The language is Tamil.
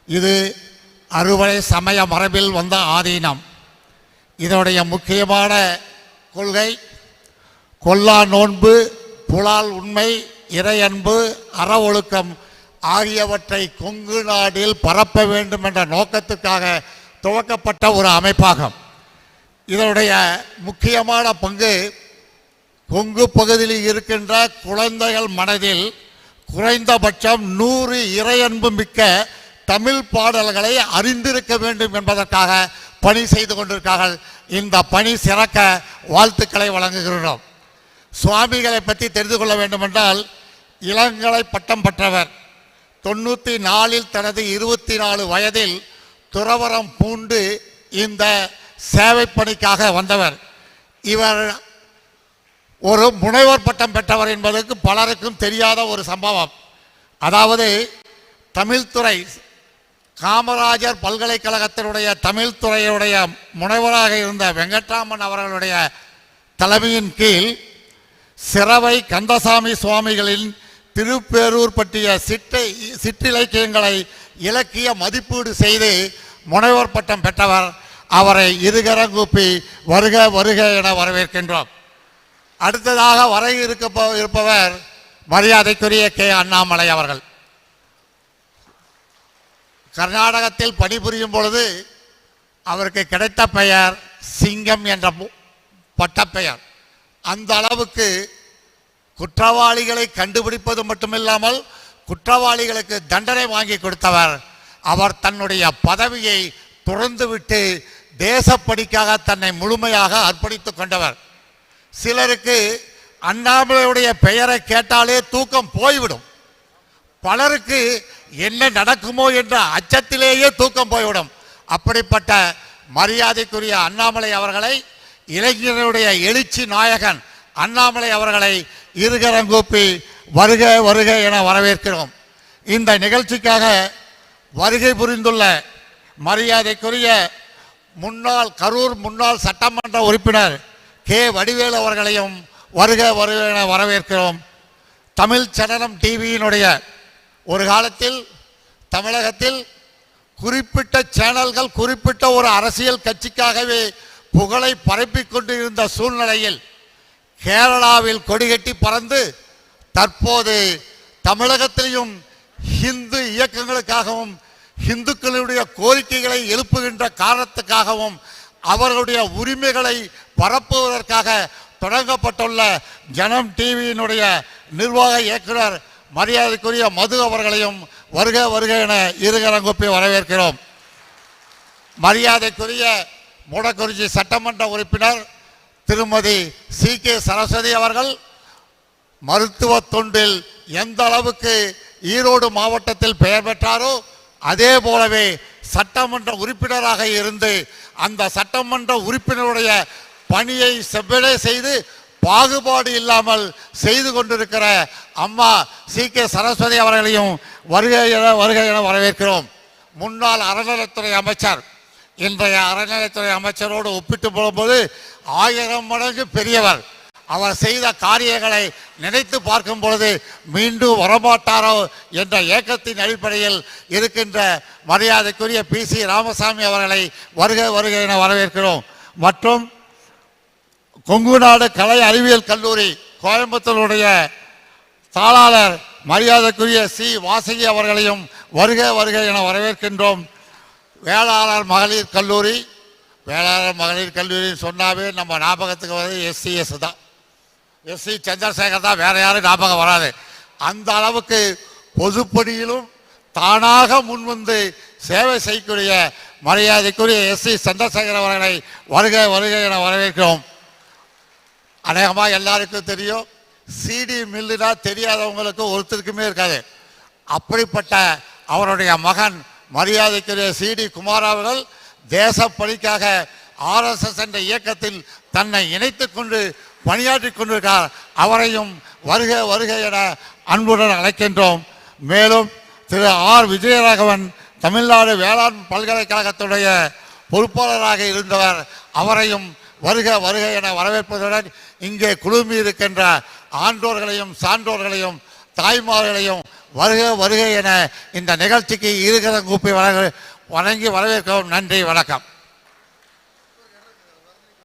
இது அறுவடை சமய மரபில் வந்த ஆதீனம். இதனுடைய முக்கியமான கொள்கை கொல்லா நோன்பு, புலால் உண்மை, இறையன்பு, அற ஒழுக்கம் ஆகியவற்றை கொங்கு நாட்டில் பரப்ப வேண்டும் என்ற நோக்கத்துக்காக துவக்கப்பட்ட ஒரு அமைப்பாகும். இதனுடைய முக்கியமான பங்கு கொங்கு பகுதியில் இருக்கின்ற குழந்தைகள் மனதில் குறைந்தபட்சம் 100 இறையன்பு மிக்க தமிழ் பாடல்களை அறிந்திருக்க வேண்டும் என்பதற்காக பணி செய்து கொண்டிருக்கிறார்கள். இந்த பணி சிறக்க வாழ்த்துக்களை வழங்குகிறோம். சுவாமிகளை பற்றி தெரிந்து கொள்ள வேண்டுமென்றால் இளங்கலை பட்டம் பெற்றவர். 94 தனது 24 வயதில் துறவரம் பூண்டு இந்த சேவை பணிக்காக வந்தவர். இவர் ஒரு முனைவர் பட்டம் பெற்றவர் என்பதற்கு பலருக்கும் தெரியாத ஒரு சம்பவம். அதாவது தமிழ்துறை காமராஜர் பல்கலைக்கழகத்தினுடைய தமிழ்துறையுடைய முனைவராக இருந்த வெங்கட்ராமன் அவர்களுடைய தலைமையின் கீழ் சிறவை கந்தசாமி சுவாமிகளின் திருப்பேரூர் பற்றிய சிற்றிலக்கியங்களை இலக்கிய மதிப்பீடு செய்து முனைவர் பட்டம் பெற்றவர். அவரை இருகரங்கூப்பி வருக வருக என வரவேற்கின்றோம். அடுத்ததாக வர இருப்பவர் மரியாதைக்குரிய கே. அண்ணாமலை அவர்கள். கர்நாடகத்தில் பணிபுரியும் பொழுது அவருக்கு கிடைத்த பெயர் சிங்கம் என்ற பட்டப்பெயர். அந்த அளவுக்கு குற்றவாளிகளை கண்டுபிடிப்பது மட்டுமில்லாமல் குற்றவாளிகளுக்கு தண்டனை வாங்கி கொடுத்தவர். அவர் தன்னுடைய பதவியை துறந்துவிட்டு தேசப்பணிக்காக தன்னை முழுமையாக அர்ப்பணித்துக் கொண்டவர். சிலருக்கு அண்ணாமலையுடைய பெயரை கேட்டாலே தூக்கம் போய்விடும். பலருக்கு என்ன நடக்குமோ என்ற அச்சத்திலேயே தூக்கம் போய்விடும். அப்படிப்பட்ட மரியாதைக்குரிய அண்ணாமலை அவர்களை, இளைஞருடைய எழுச்சி நாயகன் அண்ணாமலை அவர்களை இருகரங்கூப்பி வருக வருக என வரவேற்கிறோம். இந்த நிகழ்ச்சிக்காக வருகை புரிந்துள்ள மரியாதைக்குரிய கரூர் முன்னாள் சட்டமன்ற உறுப்பினர் கே. வடிவேலு அவர்களையும் வருக வருக என வரவேற்கிறோம். தமிழ் சடனம் டிவியினுடைய ஒரு காலத்தில் தமிழகத்தில் குறிப்பிட்ட சேனல்கள் குறிப்பிட்ட ஒரு அரசியல் கட்சிக்காகவே புகழை பரப்பிக் கொண்டிருந்த சூழ்நிலையில் கேரளாவில் கொடிகட்டி பறந்து தற்போது தமிழகத்திலையும் ஹிந்து இயக்கங்களுக்காகவும் இந்துக்களுடைய கோரிக்கைகளை எழுப்புகின்ற காரணத்துக்காகவும் அவர்களுடைய உரிமைகளை பரப்புவதற்காக தொடங்கப்பட்டுள்ள ஜனம் டிவியினுடைய நிர்வாக இயக்குனர் மரியாதைக்குரிய மது அவர்களையும் வருக வருக என இருகரங்கூப்பி வரவேற்கிறோம். மரியாதைக்குரிய மூடக்குறிச்சி சட்டமன்ற உறுப்பினர் திருமதி சி. கே. சரஸ்வதி அவர்கள் மருத்துவ தொண்டில் எந்த அளவுக்கு ஈரோடு மாவட்டத்தில் பெயர் பெற்றாரோ அதே போலவே சட்டமன்ற உறுப்பினராக இருந்து அந்த சட்டமன்ற உறுப்பினருடைய பணியை செவ்வனே செய்து பாகுபாடு இல்லாமல் செய்து கொண்டிருக்கிற அம்மா சி. கே. சரஸ்வதி அவர்களையும் வருகை என வரவேற்கிறோம். முன்னாள் அறநிலைத்துறை அமைச்சர், இன்றைய அறநிலைத்துறை அமைச்சரோடு ஒப்பிட்டு போகும்போது 1000 மடங்கு பெரியவர். அவர் செய்த காரியங்களை நினைத்து பார்க்கும் பொழுது மீண்டும் வரமாட்டாரோ என்ற ஏக்கத்தின் அடிப்படையில் இருக்கின்ற மரியாதைக்குரிய PC ராமசாமி அவர்களை வருக வருக என வரவேற்கிறோம். மற்றும் கொங்கு நாடு கலை அறிவியல் கல்லூரி கோயம்புத்தூருடைய தாளாளர் மரியாதைக்குரிய சி. வாசகி அவர்களையும் வருக வருக என வரவேற்கின்றோம். வேளாளர் மகளிர் கல்லூரி சொன்னாவே நம்ம ஞாபகத்துக்கு வந்து SCS தான், SC சந்திரசேகர் தான், வேற யாரும் ஞாபகம் வராது. அந்த அளவுக்கு பொதுப்பணியிலும் தானாக முன்வந்து சேவை செய்யக்கூடிய மரியாதைக்குரிய SC சந்திரசேகர் அவர்களை வருக வருக என வரவேற்கிறோம். அநேகமாக எல்லாருக்கும் தெரியும், CD மில்லுனா தெரியாதவங்களுக்கு ஒருத்தருக்குமே இருக்காது. அப்படிப்பட்ட அவருடைய மகன் மரியாதைக்குரிய CD குமார் அவர்கள் தேசப்பணிக்காக RSS என்ற இயக்கத்தில் தன்னை இணைத்துக் கொண்டு பணியாற்றி கொண்டிருக்கிறார். அவரையும் வருக வருக என அன்புடன் அழைக்கின்றோம். மேலும் திரு ஆர். விஜயராகவன் தமிழ்நாடு வேளாண் பல்கலைக்கழகத்துடைய பொறுப்பாளராக இருந்தவர். அவரையும் வருக வருக என வரவேற்பதுடன் இங்கே குழுமி இருக்கின்ற ஆன்றோர்களையும் சான்றோர்களையும் தாய்மார்களையும் வருக வருக என இந்த நிகழ்ச்சிக்கு இருகரம் கூப்பி வணங்கி வரவேற்கவும். நன்றி, வணக்கம்.